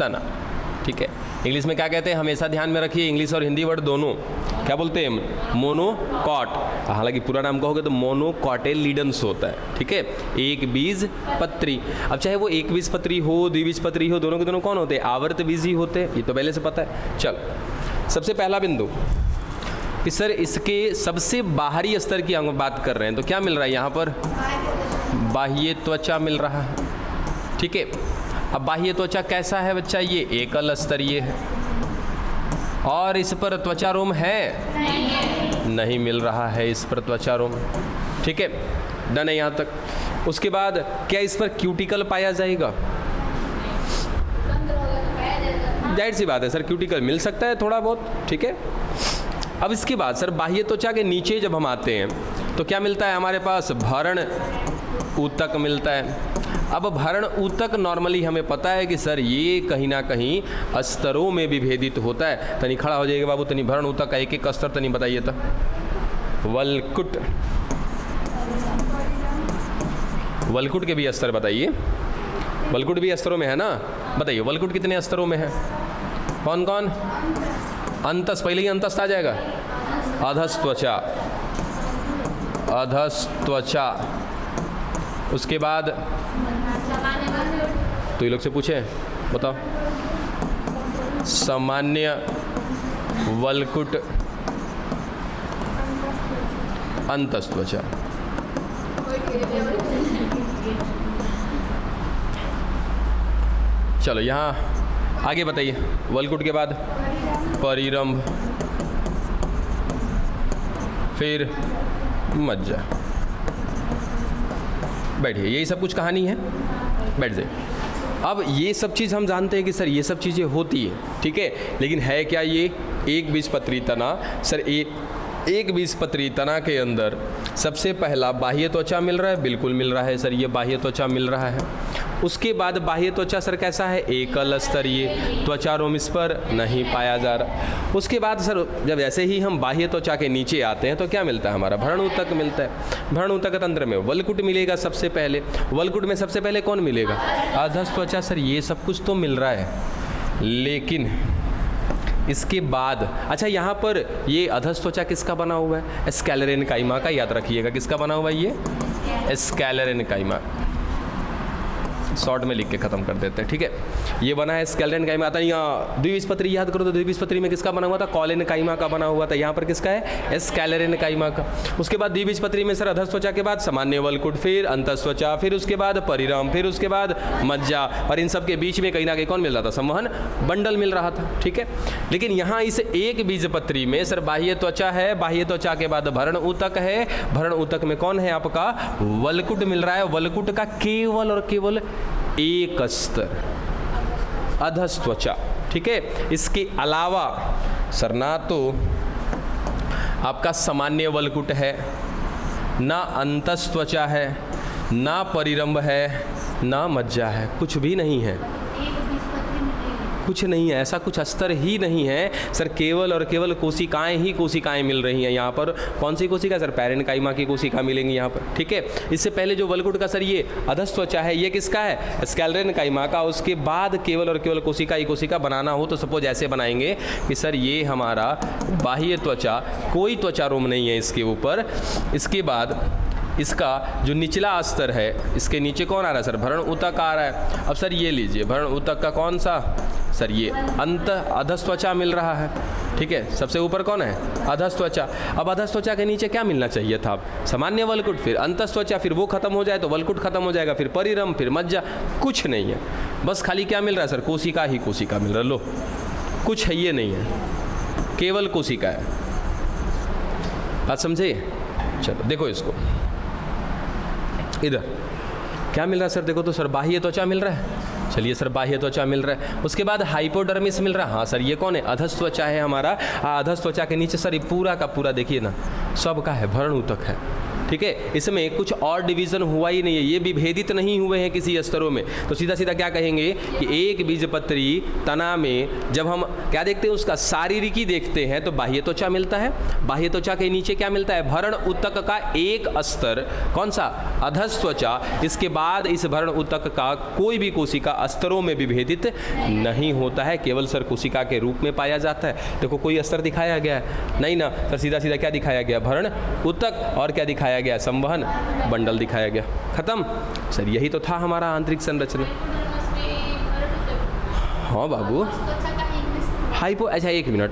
तना, ठीक है। इंग्लिश में क्या कहते हैं, हमेशा ध्यान में रखिए, इंग्लिश और हिंदी वर्ड दोनों क्या बोलते हैं, मोनोकॉट। हालांकि पूरा नाम कहोगे तो मोनोकॉटिलिडन्स होता है, ठीक है, एक बीज पत्री। अब चाहे वो एक बीज पत्री हो, द्विबीजपत्री हो, दोनों के दोनों कौन होते हैं, आवर्त बीजी होते हैं, ये तो पहले से पता है। चल, सबसे पहला बिंदु कि सर इसके सबसे बाहरी स्तर की हम बात कर रहे हैं, तो क्या मिल रहा है यहाँ पर, बाह्य त्वचा मिल रहा है, ठीक है। अब बाह्य त्वचा कैसा है बच्चा, ये एकल स्तरीय है, और इस पर त्वचारोम है, नहीं मिल रहा है इस पर त्वचारोम, ठीक है, डन है यहाँ तक। उसके बाद क्या इस पर क्यूटिकल पाया जाएगा, जाहिर सी बात है सर, क्यूटिकल मिल सकता है थोड़ा बहुत, ठीक है। अब इसके बाद सर बाह्य त्वचा के नीचे जब हम आते हैं तो क्या मिलता है हमारे पास, भरण ऊतक मिलता है। अब भरण ऊतक नॉर्मली हमें पता है कि सर ये कहीं ना कहीं स्तरों में विभेदित होता है। तनी खड़ा हो जाएगा बाबू, तनी भरण ऊतक का एक एक स्तर तनी बताइए तो। वलकुट, वलकुट के भी स्तर बताइए, वलकुट भी स्तरों में है ना, बताइए वलकुट कितने स्तरों में है, कौन कौन, अंतस, पहले ही अंतस्थ आ जाएगा, अधस्त्वचा, अधस्त्वचा, उसके बाद तो ये लोग से पूछे, बताओ, सामान्य वलकुट, अंतस्त्वचा। चलो यहाँ आगे बताइए, वलकुट के बाद परिरंभ, फिर मज्जा। बैठिए, यही सब कुछ कहानी है, बैठ जाइए। अब ये सब चीज़ हम जानते हैं कि सर ये सब चीज़ें होती हैं, ठीक है, लेकिन है क्या ये एक बीजपत्री तना। सर एक बीजपत्री तना के अंदर सबसे पहला बाह्य त्वचा मिल रहा है, बिल्कुल मिल रहा है सर, ये बाह्य त्वचा मिल रहा है। उसके बाद बाह्य त्वचा सर कैसा है, एकल स्तरीय, त्वचारोम इस पर नहीं पाया जा रहा। उसके बाद सर जब ऐसे ही हम बाह्य त्वचा के नीचे आते हैं तो क्या मिलता है हमारा, भरण ऊतक मिलता है। भरण ऊतक तंत्र में वलकुट मिलेगा सबसे पहले, वलकुट में सबसे पहले कौन मिलेगा, अधस त्वचा। सर ये सब कुछ तो मिल रहा है, लेकिन इसके बाद अच्छा यहाँ पर ये अधस त्वचा किसका बना हुआ है, स्कैलरेनकाइमा का, याद रखिएगा किसका बना हुआ है ये, स्कैलरेनकाइमा। शॉर्ट में लिख के खत्म कर देते हैं, ठीक है। ये बना है स्कैलरेनकाइमा। आता है यहाँ द्विबीजपत्री याद करो तो द्विबीजपत्री में किसका बना हुआ था, कॉलेनकाइमा का बना हुआ था, यहाँ पर किसका है, स्कैलरेनकाइमा का। उसके बाद द्विबीजपत्री में सर अधस्त्वचा के बाद सामान्य वलकुट, फिर अंतस्त्वचा, फिर उसके बाद परिरंभ, फिर उसके बाद मज्जा, और इन सब के बीच में कहीं ना कहीं कौन मिल रहा था, संवहन बंडल मिल रहा था, ठीक है। लेकिन यहाँ इस एक बीजपत्री में सर बाह्य त्वचा है, बाह्य त्वचा के बाद भरण ऊतक है, भरण ऊतक में कौन है आपका, वलकुट मिल रहा है। वलकुट का केवल और केवल एक स्तर अधस्त्वचा, ठीक है। इसके अलावा सर ना तो आपका सामान्य वलकुट है, ना अंतस्त्वचा है, ना परिरंभ है, ना मज्जा है, कुछ भी नहीं है, कुछ नहीं है, ऐसा कुछ स्तर ही नहीं है सर। केवल और केवल कोशिकाएं ही कोशिकाएं मिल रही हैं यहाँ पर। कौन सी कोशिका सर, पैरेन्काइमा की कोशिका मिलेंगी यहाँ पर, ठीक है। इससे पहले जो वलकुट का सर ये अधस्त्वचा है, ये किसका है, स्कैलरेनकाइमा का। उसके बाद केवल और केवल कोशिका ही कोशिका बनाना हो तो सपोज ऐसे बनाएंगे कि सर ये हमारा बाह्य त्वचा, कोई त्वचारोम नहीं है इसके ऊपर। इसके बाद इसका जो निचला स्तर है, इसके नीचे कौन आ रहा है सर, भरण ऊतक आ रहा है। अब सर ये लीजिए, भरण ऊतक का कौन सा सर, ये अंत अधस्त्वचा मिल रहा है, ठीक है। सबसे ऊपर कौन है, अधस्त्वचा। अब अधस्त्वचा के नीचे क्या मिलना चाहिए था, सामान्य वलकुट, फिर अंतस्त्वचा, फिर वो खत्म हो जाए तो वलकुट खत्म हो जाएगा, फिर परिरंभ, फिर मज्जा। कुछ नहीं है, बस खाली क्या मिल रहा है सर, कोशिका ही कोशिका मिल रहा है। लो, कुछ है ये नहीं है, केवल कोशिका है। बात समझे। चलो देखो इसको, इधर क्या मिल रहा है सर, देखो तो सर बाह्य त्वचा मिल रहा है। चलिए सर बाह्य त्वचा मिल रहा है। उसके बाद हाइपोडर्मिस मिल रहा है। हाँ सर ये कौन है, अधस्त्वचा है हमारा। अधस्त्वचा के नीचे सर ये पूरा का पूरा देखिए ना, सबका है, भरण ऊतक है, ठीक ठीक है, इसमें कुछ और डिवीज़न हुआ ही नहीं है, ये विभेदित नहीं हुए हैं किसी स्तरों में। तो सीधा सीधा क्या कहेंगे कि एक बीजपत्री तना में जब हम क्या देखते हैं, उसका शारीरिकी देखते हैं तो बाह्य त्वचा मिलता है। बाह्य त्वचा के नीचे क्या मिलता है, भरण ऊतक का एक स्तर, कौन सा, अधस त्वचा। इसके बाद इस भरण ऊतक का कोई भी कोशिका स्तरों में विभेदित नहीं होता है, केवल सर कोशिका के रूप में पाया जाता है। देखो कोई स्तर दिखाया गया है नहीं ना सर, सीधा सीधा क्या दिखाया गया, भरण ऊतक, और क्या दिखाया गया, संवहन बंडल दिखाया गया, खत्म। सर यही तो था हमारा आंतरिक संरचना। हाँ बाबू, हाइपो, अच्छा एक मिनट,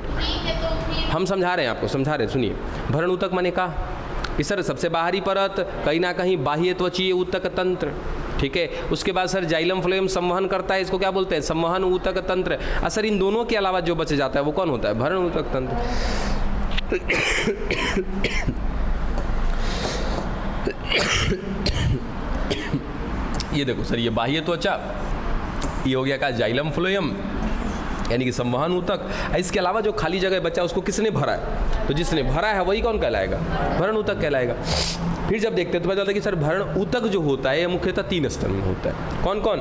हम समझा रहे हैं आपको, समझा रहे हैं, सुनिए। भरण ऊतक मैंने कहा कि सर सबसे बाहरी परत कहीं ना कहीं बाह्य त्वचीय ऊतक तंत्र, ठीक है। उसके बाद सर जाइलम फ्लोएम संवहन करता है, इसको क्या बोलते हैं, संवहन ऊतक तंत्र। सर इन दोनों के अलावा जो बच जाता है वो कौन होता है, भरण ऊतक तंत्र। ये देखो सर, ये बाह्य त्वचा, ये हो गया का जाइलम फ्लोएम यानी कि संवहन ऊतक। इसके अलावा जो खाली जगह बचा उसको किसने भरा है, तो जिसने भरा है वही कौन कहलाएगा, भरण ऊतक कहलाएगा। फिर जब देखते हैं तो पता चलता है कि सर भरण ऊतक जो होता है ये मुख्यतः 3 स्तर में होता है। कौन कौन,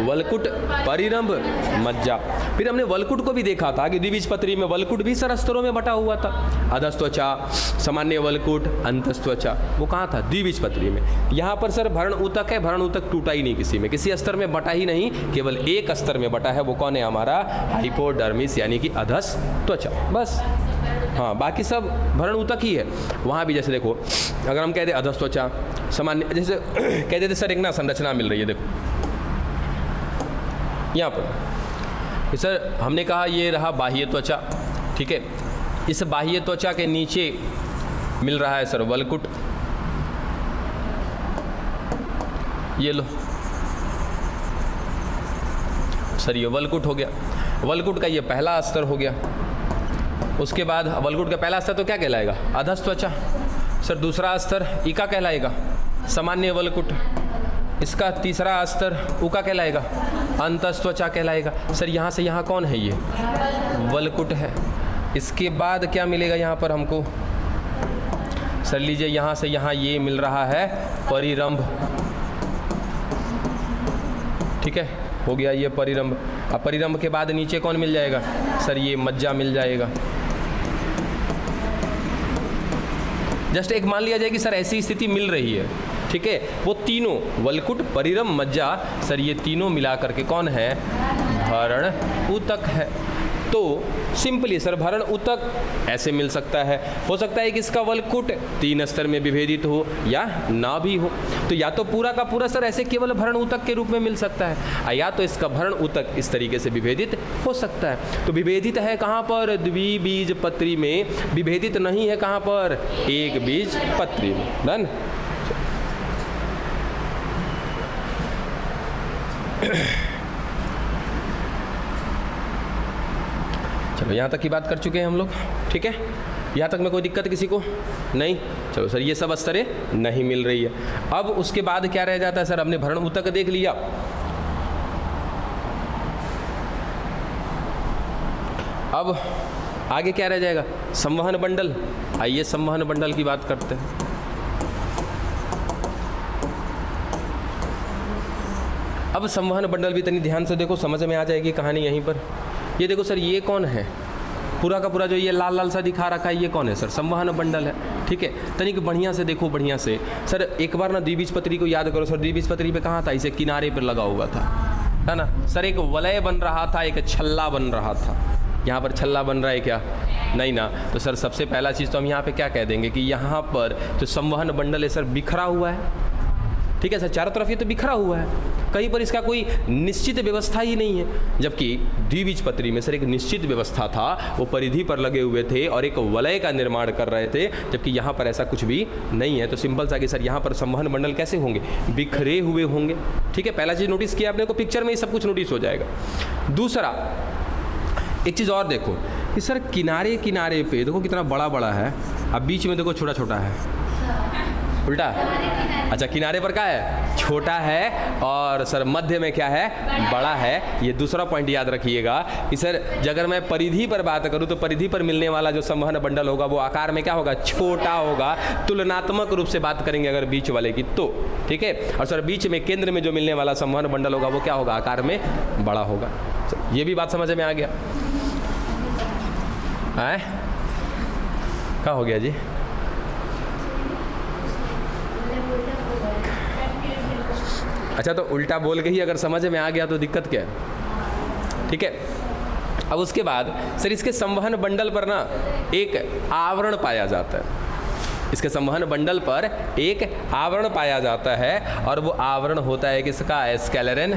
वलकुट, परिरंभ, मज्जा। फिर हमने वलकुट को भी देखा था कि द्विबीजपत्री में वलकुट भी सर स्तरों में बटा हुआ था, अधस त्वचा, सामान्य वलकुट, अंतस त्वचा, वो कहाँ था, द्विबीजपत्री में। यहाँ पर सर भरण ऊतक है, भरण ऊतक टूटा ही नहीं किसी में, किसी स्तर में बटा ही नहीं, केवल एक स्तर में बटा है, वो कौन है हमारा, हाइपोडर्मिस यानी कि अधस त्वचा, बस। हाँ बाकी सब भरण ऊतक ही है। वहाँ भी जैसे देखो, अगर हम कहते अधस त्वचा, सामान्य, जैसे कहते थे सर एक ना संरचना मिल रही है, देखो यहाँ पर सर हमने कहा ये रहा बाह्य त्वचा, ठीक है। इस बाह्य त्वचा के नीचे मिल रहा है सर वलकुट, ये लो सर, ये वलकुट हो गया। वलकुट का ये पहला स्तर हो गया। उसके बाद वलकुट का पहला स्तर तो क्या कहलाएगा, अधस त्वचा। सर दूसरा स्तर इका कहलाएगा, सामान्य वलकुट। इसका तीसरा स्तर उका कहलाएगा, अंतस त्वचा कहलाएगा। सर यहाँ से यहाँ कौन है, ये वलकुट है। इसके बाद क्या मिलेगा यहाँ पर हमको, सर लीजिए यहाँ से यहाँ ये मिल रहा है परिरंभ, ठीक है, हो गया ये परिरंभ। अब परिरंभ के बाद नीचे कौन मिल जाएगा, सर ये मज्जा मिल जाएगा। जस्ट एक मान लिया जाए कि सर ऐसी स्थिति मिल रही है, ठीक है। वो तीनों वलकुट, परिरंभ, मज्जा, सर ये तीनों मिला करके कौन है, भरण ऊतक है। तो सिंपली सर भरण ऊतक ऐसे मिल सकता है, हो सकता है कि इसका वलकुट 3 स्तर में विभेदित हो या ना भी हो। तो या तो पूरा का पूरा सर ऐसे केवल भरण ऊतक के रूप में मिल सकता है, या तो इसका भरण ऊतक इस तरीके से विभेदित हो सकता है। तो विभेदित है कहाँ पर, द्विबीजपत्री में। विभेदित नहीं है कहाँ पर, एक बीजपत्री में। डन। चलो यहाँ तक की बात कर चुके हैं हम लोग, ठीक है। यहाँ तक में कोई दिक्कत किसी को नहीं। चलो सर ये सब स्तरें नहीं मिल रही है। अब उसके बाद क्या रह जाता है सर, हमने भरण ऊतक देख लिया। अब आगे क्या रह जाएगा, संवहन बंडल। आइए संवहन बंडल की बात करते हैं। अब संवहन बंडल भी तनी ध्यान से देखो, समझ में आ जाएगी कहानी यहीं पर। ये देखो सर, ये कौन है, पूरा का पूरा जो ये लाल लाल सा दिखा रखा है, ये कौन है सर, संवहन बंडल है, ठीक है। तनिक बढ़िया से देखो, बढ़िया से सर। एक बार ना द्विबीजपत्री को याद करो सर, द्विबीजपत्री पे कहाँ था, इसे किनारे पर लगा हुआ था, है ना सर। एक वलय बन रहा था, एक छल्ला बन रहा था। यहाँ पर छल्ला बन रहा है क्या, नहीं ना। तो सर सबसे पहला चीज़ तो हम यहाँ पे क्या कह देंगे कि यहाँ पर जो संवहन बंडल है सर बिखरा हुआ है, ठीक है सर। चारों तरफ ये तो बिखरा हुआ है, कहीं पर इसका कोई निश्चित व्यवस्था ही नहीं है। जबकि द्विबीजपत्री में सर एक निश्चित व्यवस्था था, वो परिधि पर लगे हुए थे और एक वलय का निर्माण कर रहे थे, जबकि यहाँ पर ऐसा कुछ भी नहीं है। तो सिंपल सा कि सर यहाँ पर संवहन मंडल कैसे होंगे, बिखरे हुए होंगे, ठीक है। पहला चीज़ नोटिस किया आपने को, पिक्चर में ये सब कुछ नोटिस हो जाएगा। दूसरा एक चीज़ और देखो कि सर किनारे किनारे पे देखो कितना बड़ा बड़ा है, अब बीच में देखो छोटा छोटा है, उल्टा, अच्छा किनारे पर क्या है, छोटा है, और सर मध्य में क्या है, बड़ा है। ये दूसरा पॉइंट याद रखिएगा कि सर अगर मैं परिधि पर बात करूं तो परिधि पर मिलने वाला जो संवहन बंडल होगा वो आकार में क्या होगा, छोटा होगा। तुलनात्मक रूप से बात करेंगे अगर बीच वाले की तो, ठीक है। और सर बीच में केंद्र में जो मिलने वाला संवहन बंडल होगा वो क्या होगा, आकार में बड़ा होगा। ये भी बात समझ में आ गया है? क्या हो गया जी? अच्छा तो उल्टा बोल के ही अगर समझ में आ गया तो दिक्कत क्या है, ठीक है। अब उसके बाद सर इसके संवहन बंडल पर ना एक आवरण पाया जाता है, इसके संवहन बंडल पर एक आवरण पाया जाता है, और वो आवरण होता है किसका, स्कैलरेन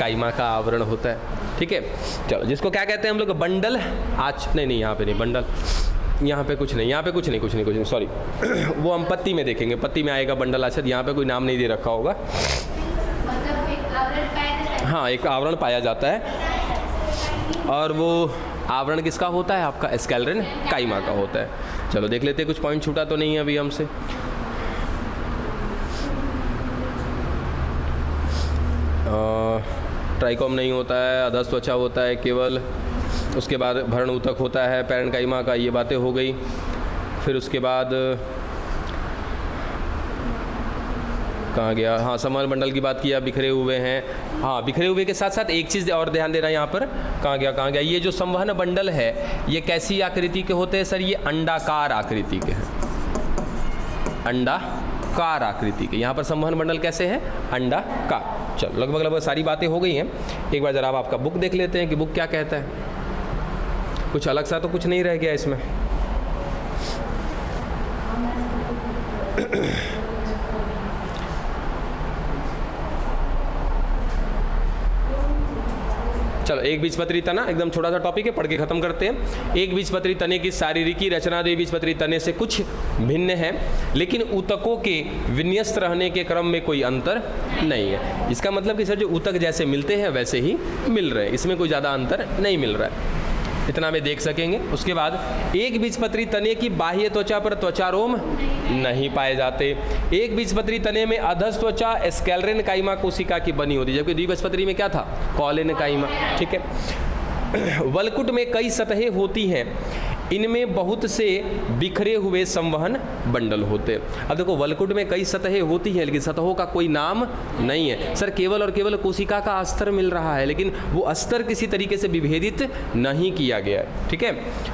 काइमा का आवरण होता है, ठीक है। चलो जिसको क्या कहते हैं हम लोग, बंडल नहीं यहाँ पे नहीं बंडल, यहाँ पे कुछ नहीं, यहाँ पे कुछ नहीं सॉरी वो हम पत्ती में देखेंगे, पत्ती में आएगा बंडल आच्छद, यहाँ पे कोई नाम नहीं दे रखा होगा। हाँ एक आवरण पाया जाता है, और वो आवरण किसका होता है, आपका स्कैलरेन काइमा का होता है। चलो देख लेते हैं, कुछ पॉइंट छूटा तो नहीं है अभी हमसे। ट्राइकोम नहीं होता है, अधस त्वचा होता है केवल, उसके बाद भरण ऊतक होता है पैरेन्काइमा का, ये बातें हो गई। फिर उसके बाद कहाँ गया, हाँ संवहन बंडल की बात किया, बिखरे हुए हैं। हाँ बिखरे हुए के साथ साथ एक चीज़ और ध्यान देना यहाँ पर, कहाँ गया, ये जो संवहन बंडल है ये कैसी आकृति के होते हैं सर, ये अंडाकार आकृति के हैं, अंडाकार आकृति के। यहाँ पर संवहन बंडल कैसे हैं, अंडाकार। चलो लगभग सारी बातें हो गई हैं। एक बार जरा आप आपका बुक देख लेते हैं कि बुक क्या कहता है, कुछ अलग सा तो कुछ नहीं रह गया इसमें। चलो एक बीजपत्री तना, एकदम छोटा सा टॉपिक है, पढ़ के खत्म करते हैं। एक बीजपत्री तने की शारीरिकी रचना द्विबीजपत्री तने से कुछ भिन्न है, लेकिन ऊतकों के विन्यस्त रहने के क्रम में कोई अंतर नहीं है। इसका मतलब कि सर जो ऊतक जैसे मिलते हैं वैसे ही मिल रहे हैं, इसमें कोई ज़्यादा अंतर नहीं मिल रहा है, इतना में देख सकेंगे। उसके बाद एक बीजपत्री तने की बाह्य त्वचा पर त्वचारोम नहीं पाए जाते। एक बीजपत्री तने में अधस त्वचा स्कैलरेन काइमा कोशिका की बनी होती है, जबकि द्विबीजपत्री में क्या था, कॉलेन काइमा, ठीक है। वलकुट में कई सतहें होती हैं, इनमें बहुत से बिखरे हुए संवहन बंडल होते हैं। अब देखो वलकुट में कई सतहें होती हैं, लेकिन सतहों का कोई नाम नहीं है सर, केवल और केवल कोशिका का अस्तर मिल रहा है, लेकिन वो अस्तर किसी तरीके से विभेदित नहीं किया गया है, ठीक है।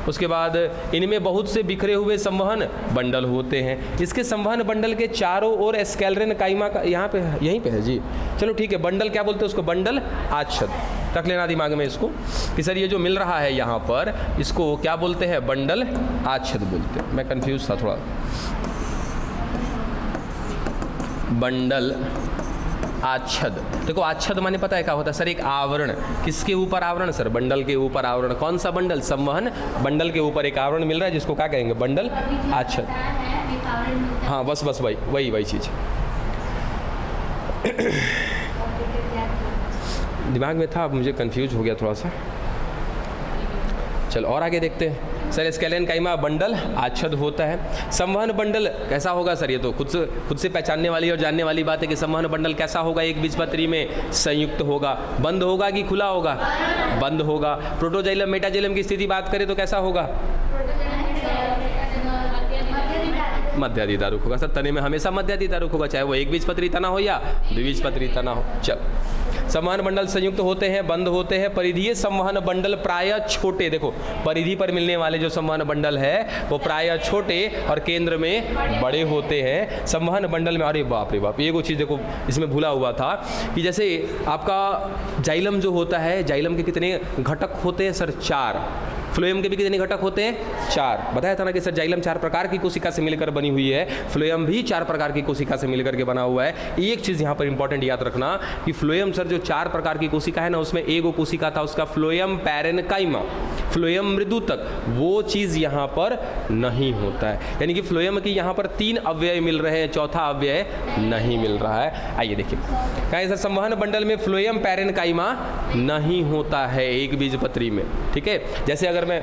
उसके बाद इनमें बहुत से बिखरे हुए संवहन बंडल होते हैं। इसके संवहन बंडल के चारों ओर स्कैलरेन काइमा का, यहाँ पे यहीं पे है जी, चलो ठीक है। बंडल क्या बोलते हैं उसको, बंडल आच्छद, रख लेना दिमाग में इसको कि सर ये जो मिल रहा है यहाँ पर इसको क्या बोलते हैं, बंडल आच्छद बोलते हैं। मैं कंफ्यूज था थोड़ा, बंडल आच्छद। देखो आच्छद माने पता है क्या होता है सर, एक आवरण। किसके ऊपर आवरण सर, बंडल के ऊपर आवरण। कौन सा बंडल, संवहन बंडल के ऊपर एक आवरण मिल रहा है जिसको क्या कहेंगे, बंडल आच्छद। हाँ बस वही चीज दिमाग में था, अब मुझे कंफ्यूज हो गया थोड़ा सा। चलो और आगे देखते हैं सर। स्कैलरेन काइमा बंडल आच्छद होता है। संवहन बंडल कैसा होगा सर, ये तो खुद से पहचानने वाली और जानने वाली बात है कि संवहन बंडल कैसा होगा, एक बीजपत्री में संयुक्त होगा, बंद होगा कि खुला होगा, बंद होगा। प्रोटोजाइलम मेटाजाइलम की स्थिति बात करें तो कैसा होगा, मध्याधिदारुक होगा सर। तने में हमेशा मध्याधिदारुक होगा, चाहे वो एक बीजपत्री तना हो या द्विबीजपत्री तना हो। चल संवहन बंडल संयुक्त होते हैं, बंद होते हैं। परिधीय संवहन बंडल प्रायः छोटे, देखो परिधि पर मिलने वाले जो संवहन बंडल है वो प्रायः छोटे और केंद्र में बड़े होते हैं। संवहन बंडल में, अरे बाप रे बाप, एक चीज़ देखो इसमें भूला हुआ था कि जैसे आपका जाइलम जो होता है, जाइलम के कितने घटक होते हैं सर, 4। फ्लोएम के भी कितने घटक होते हैं, 4। बताया था ना कि सर जाइलम 4 प्रकार की कोशिका से मिलकर बनी हुई है, फ्लोएम भी 4 प्रकार की कोशिका से मिलकर के बना हुआ है। एक चीज़ यहाँ पर इंपॉर्टेंट याद रखना कि फ्लोएम सर जो 4 प्रकार की कोशिका है ना, उसमें एक कोशिका था उसका फ्लोएम पैरेन्काइमा, फ्लोएम मृदुतक, वो चीज़ यहाँ पर नहीं होता है। यानी कि फ्लोएम की यहाँ पर 3 अव्यय मिल रहे हैं, चौथा अव्यय नहीं मिल रहा है। आइए देखिए कहें सर संवहन बंडल में फ्लोएम पैरेन्काइमा नहीं होता है एक बीजपत्री में, ठीक है। जैसे अगर मैं,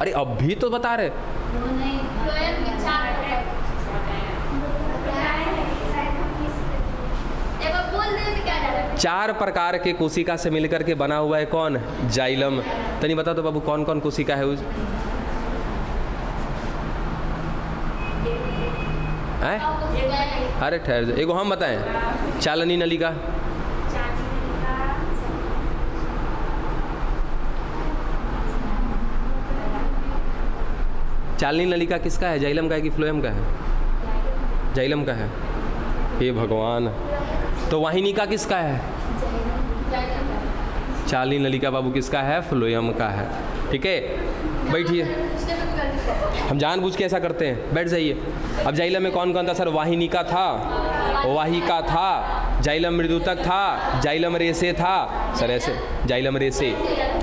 अरे अब भी तो बता रहे, 4 प्रकार के कोशिका से मिलकर के बना हुआ है कौन? जाइलम। तो नहीं बता तो बाबू कौन कौन कोशिका है उस अरे ठहर जाओ, एगो हम बताएं। चालनी नलिका, चालनी नलिका किसका है? जाइलम का है कि फ्लोएम का है? जाइलम का है। हे भगवान, तो वाहिनी का किसका है? चालनी नलिका बाबू किसका है? फ्लोएम का है। ठीक है, बैठिए। हम जानबूझ के ऐसा करते हैं, बैठ जाइए। अब जाइलम में कौन कौन था सर? वाहिनिका था, वाहिका था, जाइलम मृदुतक था, जाइलम रेसे था सर, ऐसे जाइलम रेसे,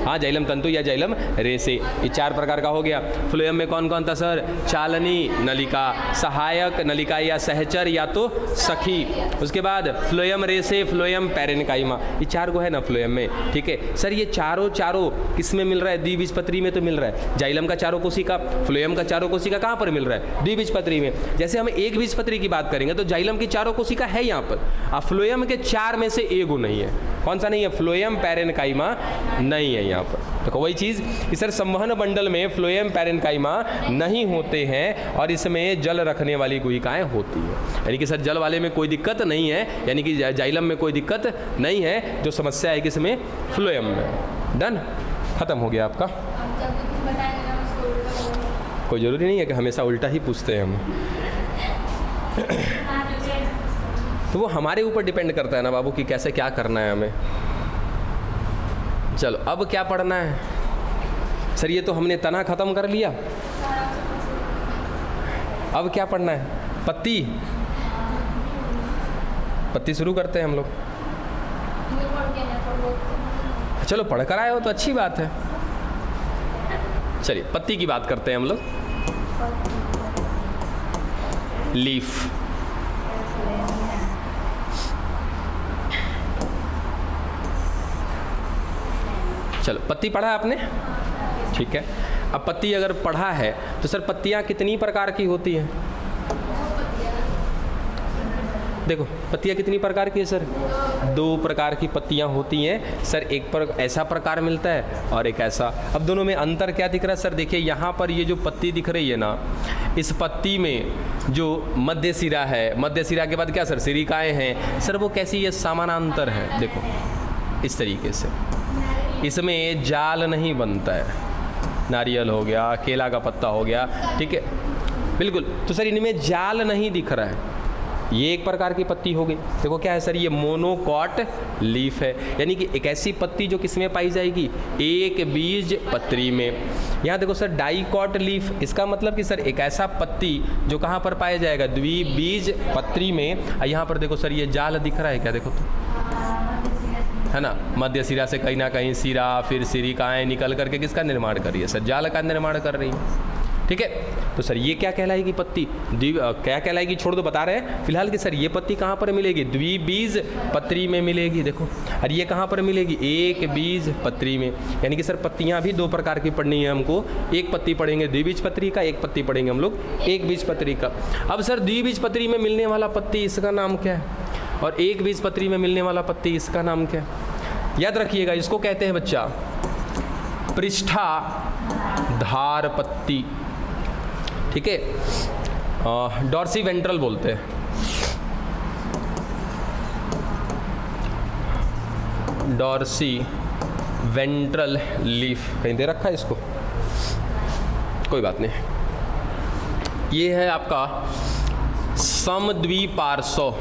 हाँ जाइलम तंतु या जाइलम रेसे, ये 4 प्रकार का हो गया। फ्लोएम में कौन कौन था सर? चालनी नलिका, सहायक नलिका या सहचर या तो सखी, उसके बाद फ्लोएम रेसे, फ्लोएम पैरेन्काइमा, ये 4 को है ना फ्लोएम में। ठीक है सर, ये चारों किस में मिल रहा है? द्विबीजपत्री में तो मिल रहा है। जाइलम का चारों कोशिका, फ्लोएम का चारों कोशिका कहाँ पर मिल रहा है? द्विबीजपत्री में। जैसे हम एक बीजपत्री की बात करेंगे तो जाइलम की चारों कोशिका है यहाँ पर, अब फ्लोएम के 4 में से एगो नहीं है। कौन सा नहीं है? फ्लोएम पैरेन्काइमा नहीं है यहाँ पर। तो वही चीज़ कि सर संवहन मंडल में फ्लोएम पैरेन्काइमा नहीं होते हैं और इसमें जल रखने वाली गुहिकाएं होती हैं। यानी कि सर जल वाले में कोई दिक्कत नहीं है, यानी कि जाइलम में कोई दिक्कत नहीं है। जो समस्या है किसमें? फ्लोएम में। डन, खत्म हो गया आपका। कोई ज़रूरी नहीं है कि हमेशा उल्टा ही पूछते हैं हम। तो वो हमारे ऊपर डिपेंड करता है ना बाबू कि कैसे क्या करना है हमें। चलो अब क्या पढ़ना है सर? ये तो हमने तना खत्म कर लिया, अब क्या पढ़ना है? पत्ती, पत्ती शुरू करते हैं हम लोग। चलो पढ़ कर आए हो तो अच्छी बात है। चलिए पत्ती की बात करते हैं हम लोग। लीफ, चलो पत्ती पढ़ा आपने, ठीक है। अब पत्ती अगर पढ़ा है तो सर पत्तियां कितनी प्रकार की होती हैं? देखो पत्तियां कितनी प्रकार की है सर? 2 प्रकार की पत्तियां होती हैं सर। एक पर ऐसा प्रकार मिलता है और एक ऐसा। अब दोनों में अंतर क्या दिख रहा है सर? देखिए यहाँ पर ये जो पत्ती दिख रही है ना, इस पत्ती में जो मध्य सिरा है, मध्य सिरा के बाद क्या सर? सिरिकाएँ हैं सर। वो कैसी? ये समानांतर है, देखो इस तरीके से। इसमें जाल नहीं बनता है, नारियल हो गया, केला का पत्ता हो गया, ठीक है बिल्कुल। तो सर इनमें जाल नहीं दिख रहा है, ये एक प्रकार की पत्ती हो गई। देखो क्या है सर? ये मोनोकॉट लीफ है, यानी कि एक ऐसी पत्ती जो किस में पाई जाएगी? एक बीज पत्री में। यहाँ देखो सर डाइकॉट लीफ, इसका मतलब कि सर एक ऐसा पत्ती जो कहाँ पर पाया जाएगा? द्विबीज पत्री में। यहाँ पर देखो सर ये जाल दिख रहा है क्या? देखो तो, है ना, मध्य सिरा से कहीं ना कहीं सिरा, फिर सिरिकाएँ निकल करके किसका निर्माण कर रही है सर? जाल का निर्माण कर रही है। ठीक है, तो सर ये क्या कहलाएगी पत्ती? क्या कहलाएगी छोड़ दो, बता रहे हैं फिलहाल कि सर ये पत्ती कहाँ पर मिलेगी? द्विबीज पत्री में मिलेगी। देखो, और ये कहाँ पर मिलेगी? एक बीज पत्री में। यानी कि सर पत्तियाँ भी 2 प्रकार की पढ़नी है हमको। एक पत्ती पढ़ेंगे द्विबीज पत्री का, एक पत्ती पढ़ेंगे हम लोग एक बीज पत्री का। अब सर द्विबीज पत्री में मिलने वाला पत्ती, इसका नाम क्या है? और एक बीज पत्री में मिलने वाला पत्ती, इसका नाम क्या है? याद रखिएगा, इसको कहते हैं बच्चा पृष्ठाधार पत्ती। ठीक है, डॉर्सी वेंट्रल बोलते हैं। डॉर्सी वेंट्रल लीफ कहीं दे रखा है इसको, कोई बात नहीं। ये है आपका समद्विपार्श्व,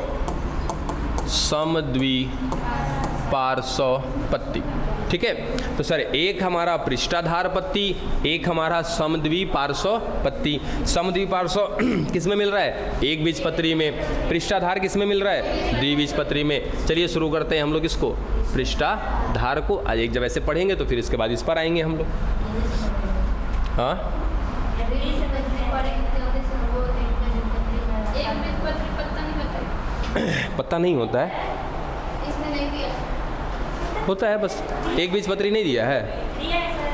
समद्विपार्श्व पत्ती। ठीक है, तो सर एक हमारा पृष्ठाधार पत्ती, एक हमारा समद्विपार्श्व पत्ती। समद्विपार्श्व किस में मिल रहा है? एक बीज पत्री में। पृष्ठाधार किस में मिल रहा है? द्विबीज पत्री में। चलिए शुरू करते हैं हम लोग इसको, पृष्ठाधार को। आज एक जब ऐसे पढ़ेंगे तो फिर इसके बाद इस पर आएंगे हम लोग। हाँ पत्ता नहीं होता है, इसमें नहीं दिया होता है, बस एक बीज पत्री नहीं दिया है। दिया है सर,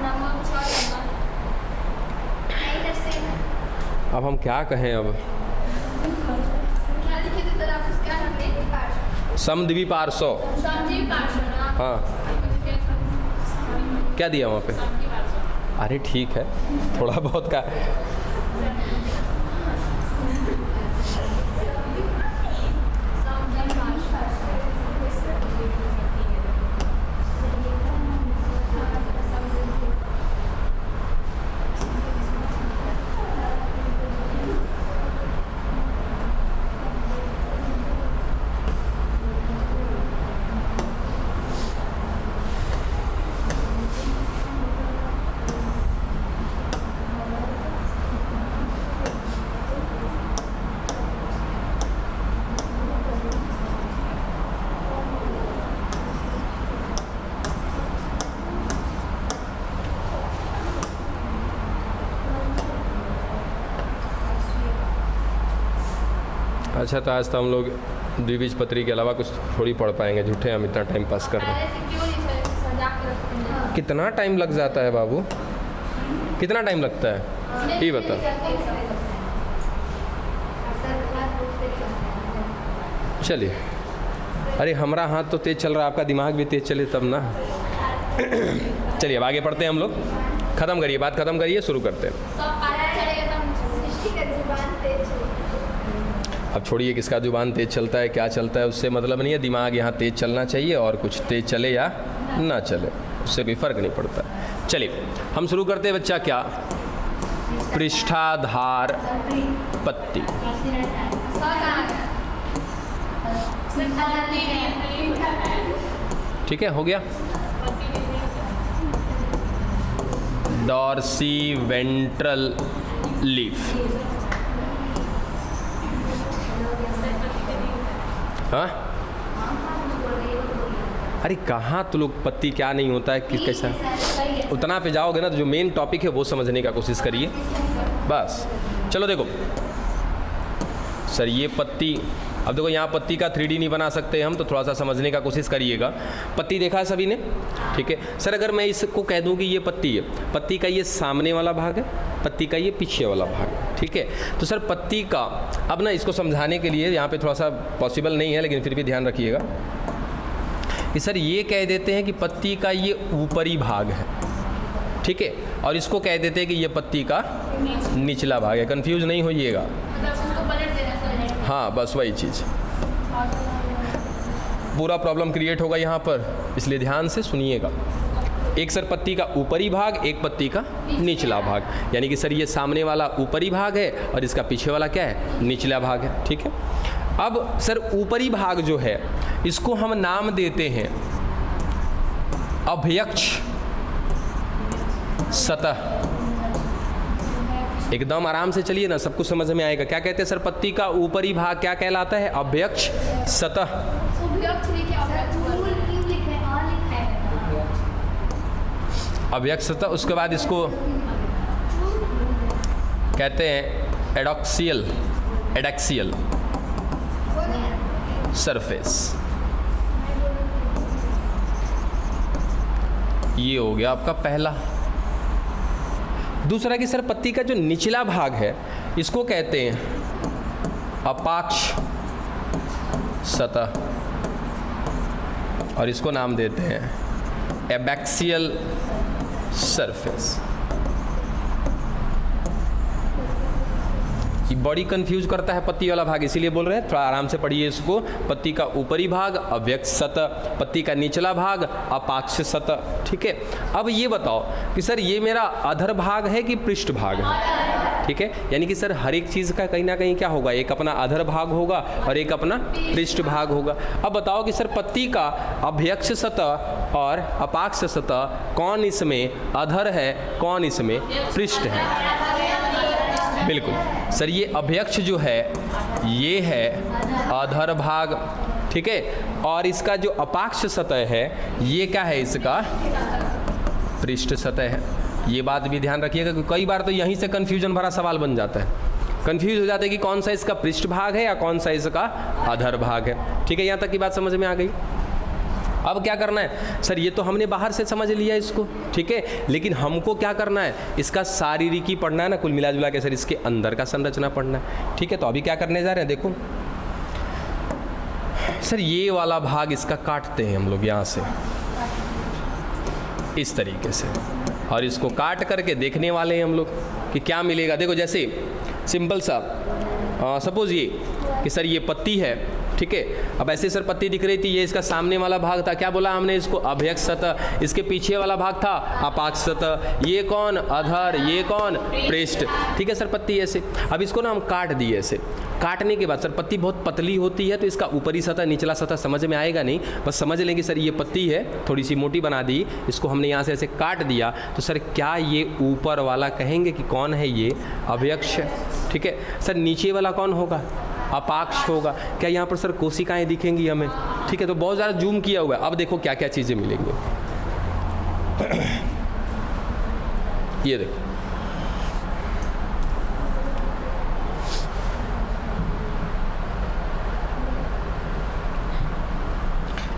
नंबर 6 नंबर नहीं जैसे। अब हम क्या कहें? अब क्या लिखे थे सर आप? उसका नाम समद्विपार्श्व। समजीव पार्श्व। हाँ, क्या दिया वहाँ पे? अरे ठीक है, थोड़ा बहुत का। अच्छा, तो आज तो हम लोग द्विबीजपत्री के अलावा कुछ थोड़ी पढ़ पाएंगे, झूठे हम इतना टाइम पास कर रहे हैं। पहले से क्यों नहीं सजा के रखते हैं? कितना टाइम लग जाता है बाबू, कितना टाइम लगता है ये बता। चलिए, अरे हमारा हाथ तो तेज चल रहा है, आपका दिमाग भी तेज चले तब ना। चलिए अब आगे पढ़ते हैं हम लोग। ख़त्म करिए, बात ख़त्म करिए, शुरू करते हैं। सब पता चलेगा तो सृष्टि का जुबान तेज चलेगा। अब छोड़िए किसका जुबान तेज चलता है, क्या चलता है, उससे मतलब नहीं है। दिमाग यहाँ तेज चलना चाहिए, और कुछ तेज चले या ना चले उससे कोई फ़र्क नहीं पड़ता। चलिए हम शुरू करते हैं बच्चा। क्या? पृष्ठाधार पत्ती। ठीक है, हो गया। Dorsiventral leaf. हाँ, अरे कहाँ तो लोग पत्ती क्या नहीं होता है कि कैसा, उतना पे जाओगे ना तो जो मेन टॉपिक है वो समझने का कोशिश करिए बस। चलो देखो सर, ये पत्ती, अब देखो यहाँ पत्ती का 3D नहीं बना सकते हम, तो थोड़ा सा समझने का कोशिश करिएगा। पत्ती देखा है सभी ने? ठीक है सर, अगर मैं इसको कह दूँ कि ये पत्ती है, पत्ती का ये सामने वाला भाग है, पत्ती का ये पीछे वाला भाग है। ठीक है, तो सर पत्ती का, अब ना इसको समझाने के लिए यहाँ पे थोड़ा सा पॉसिबल नहीं है, लेकिन फिर भी ध्यान रखिएगा कि सर ये कह देते हैं कि पत्ती का ये ऊपरी भाग है। ठीक है, और इसको कह देते हैं कि ये पत्ती का निचला भाग है। कंफ्यूज नहीं होइएगा। हाँ, बस वही चीज़, पूरा प्रॉब्लम क्रिएट होगा यहाँ पर, इसलिए ध्यान से सुनिएगा। एक सर पत्ती का ऊपरी भाग, एक पत्ती का निचला भाग, यानी कि सर ये सामने वाला ऊपरी भाग है और इसका पीछे वाला क्या है? निचला भाग है। ठीक है, अब सर ऊपरी भाग जो है इसको हम नाम देते हैं अभ्यक्ष सतह। एकदम आराम से चलिए ना, सब कुछ समझ में आएगा। क्या कहते हैं सर? पत्ती का ऊपरी भाग क्या कहलाता है? अभ्यक्ष सतह। अभ्यक्ष सतह। उसके बाद इसको कहते हैं एडॉक्सियल, एडैक्सियल सरफेस। ये हो गया आपका पहला। दूसरा कि सर पत्ती का जो निचला भाग है इसको कहते हैं अपाक्ष सतह, और इसको नाम देते हैं एबैक्सियल सरफेस। ये बड़ी कंफ्यूज करता है पत्ती वाला भाग, इसीलिए बोल रहे हैं थोड़ा आराम से पढ़िए इसको। पत्ती का ऊपरी भाग अव्यक्त सतह, पत्ती का निचला भाग अपाक्ष सतह। ठीक है, अब ये बताओ कि सर ये मेरा अधर भाग है कि पृष्ठ भाग है? ठीक है, यानी कि सर हर एक चीज़ का कहीं ना कहीं क्या होगा, एक अपना अधर भाग होगा और एक अपना पृष्ठ भाग होगा। अब बताओ कि सर पत्ती का अभ्यक्ष सतह और अपाक्ष सतह कौन इसमें अधर है, कौन इसमें पृष्ठ है? बिल्कुल सर, ये अभ्यक्ष जो है ये है अधर भाग। ठीक है, और इसका जो अपाक्ष सतह है ये क्या है? इसका पृष्ठ सतह है। ये बात भी ध्यान रखिएगा कि कई बार तो यहीं से कन्फ्यूजन भरा सवाल बन जाता है, कन्फ्यूज हो जाता है कि कौन सा इसका पृष्ठ भाग है या कौन सा इसका अधर भाग है। ठीक है, यहाँ तक की बात समझ में आ गई। अब क्या करना है सर? ये तो हमने बाहर से समझ लिया इसको, ठीक है, लेकिन हमको क्या करना है? इसका शारीरिकी पढ़ना है ना, कुल मिला जुला के सर इसके अंदर का संरचना पढ़ना है। ठीक है, तो अभी क्या करने जा रहे हैं देखो। सर ये वाला भाग इसका काटते हैं हम लोग यहाँ से इस तरीके से, और इसको काट करके देखने वाले हैं हम लोग कि क्या मिलेगा। देखो जैसे सिंपल सा सपोज ये कि सर ये पत्ती है, ठीक है। अब ऐसे सर पत्ती दिख रही थी, ये इसका सामने वाला भाग था, क्या बोला हमने इसको, अभ्यक्ष सतह। इसके पीछे वाला भाग था अपाक्ष सतह। ये कौन, अधर, ये कौन, पृष्ठ, ठीक है सर पत्ती ऐसे। अब इसको ना हम काट दिए ऐसे। काटने के बाद सर पत्ती बहुत पतली होती है तो इसका ऊपरी सतह निचला सतह समझ में आएगा नहीं, बस समझ लें कि सर ये पत्ती है, थोड़ी सी मोटी बना दी, इसको हमने यहाँ से ऐसे काट दिया, तो सर क्या ये ऊपर वाला कहेंगे कि कौन है, ये अभ्यक्ष, ठीक है। सर नीचे वाला कौन होगा, अपाक्ष होगा। क्या यहाँ पर सर कोशिकाएं दिखेंगी हमें, ठीक है। तो बहुत ज़्यादा जूम किया हुआ है। अब देखो क्या क्या चीज़ें मिलेंगी। ये देखो,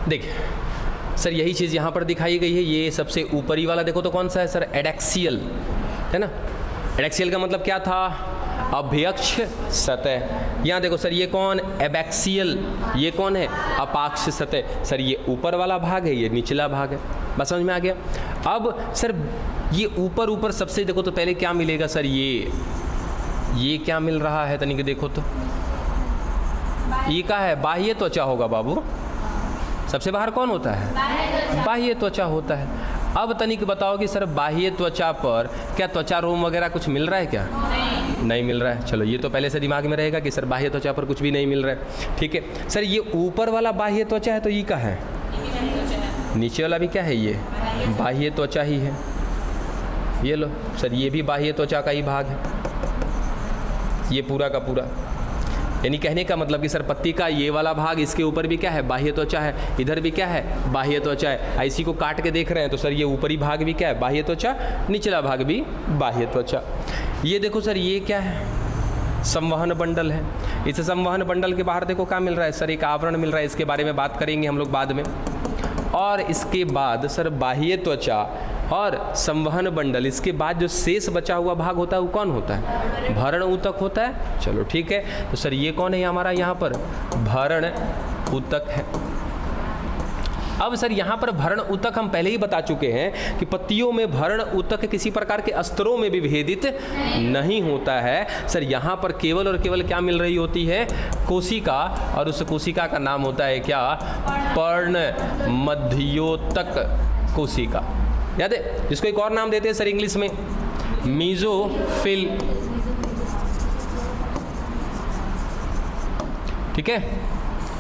देखिए सर यही चीज़ यहाँ पर दिखाई गई है। ये सबसे ऊपरी वाला देखो तो कौन सा है सर, एडैक्सियल, है ना। एडैक्सियल का मतलब क्या था, अभ्यक्ष सतह। यहाँ देखो सर ये कौन, एबैक्सियल, ये कौन है, अपाक्ष सतह। सर ये ऊपर वाला भाग है, ये निचला भाग है। बस समझ में आ गया। अब सर ये ऊपर ऊपर सबसे देखो तो पहले क्या मिलेगा सर, ये क्या मिल रहा है तनिक देखो तो, ये क्या है, बाह्य त्वचा होगा बाबू। सबसे बाहर कौन होता है, बाह्य त्वचा होता है। अब तनिक बताओ कि सर बाह्य त्वचा पर क्या त्वचा रोम वगैरह कुछ मिल रहा है क्या, नहीं मिल रहा है। चलो ये तो पहले से दिमाग में रहेगा कि सर बाह्य त्वचा पर कुछ भी नहीं मिल रहा है, ठीक है। सर ये ऊपर वाला बाह्य त्वचा है तो ये क्या है, नीचे वाला भी क्या है, ये बाह्य त्वचा ही है। ये लो सर ये भी बाह्य त्वचा का ही भाग है, ये पूरा का पूरा। यानी कहने का मतलब कि सर पत्ती का ये वाला भाग, इसके ऊपर भी क्या है, बाह्य त्वचा है, इधर भी क्या है, बाह्य त्वचा है। इसी को काट के देख रहे हैं तो सर ये ऊपरी भाग भी क्या है, बाह्य त्वचा, निचला भाग भी बाह्य त्वचा। ये देखो सर ये क्या है, संवहन बंडल है। इस संवहन बंडल के बाहर देखो क्या मिल रहा है सर, एक आवरण मिल रहा है। इसके बारे में बात करेंगे हम लोग बाद में। और इसके बाद सर बाह्य त्वचा और संवहन बंडल, इसके बाद जो शेष बचा हुआ भाग होता है वो कौन होता है, भरण ऊतक होता है। चलो ठीक है, तो सर ये कौन है हमारा, यहाँ पर भरण ऊतक है। अब सर यहाँ पर भरण ऊतक हम पहले ही बता चुके हैं कि पत्तियों में भरण ऊतक किसी प्रकार के स्तरों में भी विभेदित नहीं होता है। सर यहाँ पर केवल और केवल क्या मिल रही होती है, कोशिका, और उस कोशिका का नाम होता है क्या, पर्ण मध्योतक कोशिका। याद है, जिसको एक और नाम देते हैं सर इंग्लिश में, मीजोफिल, ठीक है।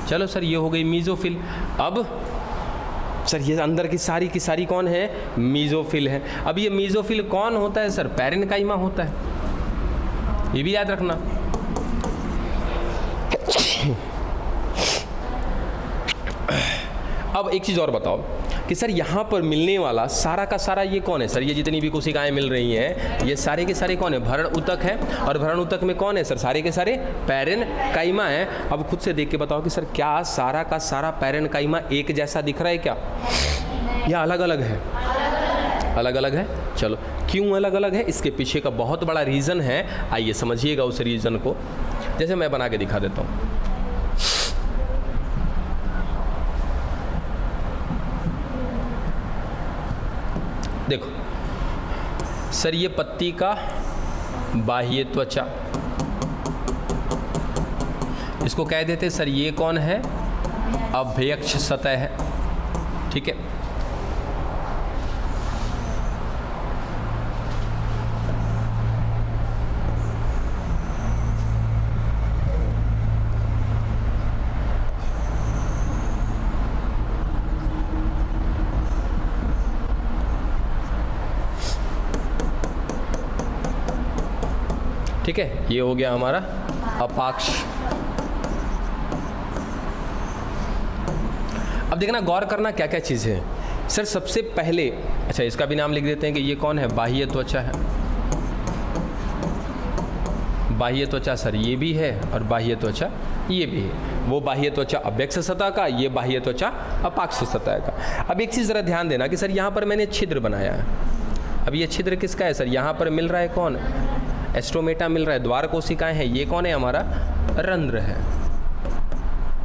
चलो सर ये हो गई मीजोफिल। अब सर ये अंदर की सारी कौन है, मीजोफिल है। अब ये मीजोफिल कौन होता है सर, पैरेन्काइमा होता है, ये भी याद रखना। अब एक चीज़ और बताओ कि सर यहाँ पर मिलने वाला सारा का सारा ये कौन है सर, ये जितनी भी कोशिकाएं मिल रही हैं ये सारे के सारे कौन है, भरण ऊतक है। और भरण ऊतक में कौन है सर, सारे के सारे पैरेन्काइमा है। अब खुद से देख के बताओ कि सर क्या सारा का सारा पैरेन्काइमा एक जैसा दिख रहा है क्या, या अलग अलग है, अलग अलग है। चलो क्यों अलग अलग है, इसके पीछे का बहुत बड़ा रीज़न है, आइए समझिएगा उस रीज़न को। जैसे मैं बना के दिखा देता हूँ। देखो सर ये पत्ती का बाह्य त्वचा, इसको कह देते सर ये कौन है, अभ्यक्ष सतह है, ठीक है। ठीक है, ये हो गया हमारा अपाक्ष। अब देखना गौर करना क्या क्या चीज़ है सर। सबसे पहले अच्छा इसका भी नाम लिख देते हैं कि ये कौन है, बाह्य त्वचा है। बाह्य त्वचा सर ये भी है और बाह्य त्वचा ये भी है। वो बाह्य त्वचा अभ्यक्ष सतह का, ये बाह्य त्वचा अपाक्ष सतह का। अब एक चीज़ ज़रा ध्यान देना कि सर यहाँ पर मैंने छिद्र बनाया है। अब ये छिद्र किसका है सर, यहाँ पर मिल रहा है कौन, एस्ट्रोमेटा मिल रहा है, द्वार कोशिकाएं हैं। ये कौन है हमारा, रंध्र है,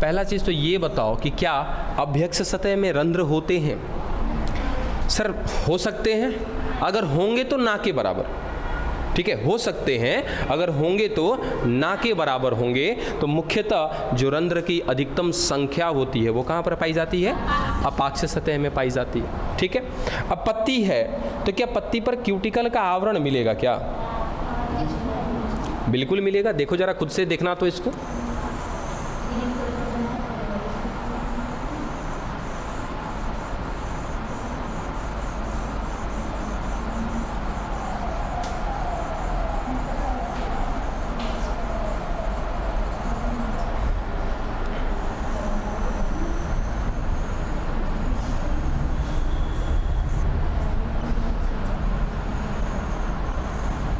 पहला चीज़ तो ये बताओ कि क्या अभ्यक्ष सतह में रंध्र होते हैं? सर हो सकते हैं, अगर होंगे तो ना के बराबर। ठीक है, हो सकते हैं, अगर होंगे तो ना के बराबर होंगे। तो मुख्यतः जो रंध्र की अधिकतम संख्या होती है वो कहाँ पर पाई जाती है? अपाक्ष सतह में पाई जाती है। ठीक है, अब पत्ती है तो क्या पत्ती पर क्यूटिकल का आवरण मिलेगा क्या? बिल्कुल मिलेगा। देखो जरा खुद से देखना तो इसको।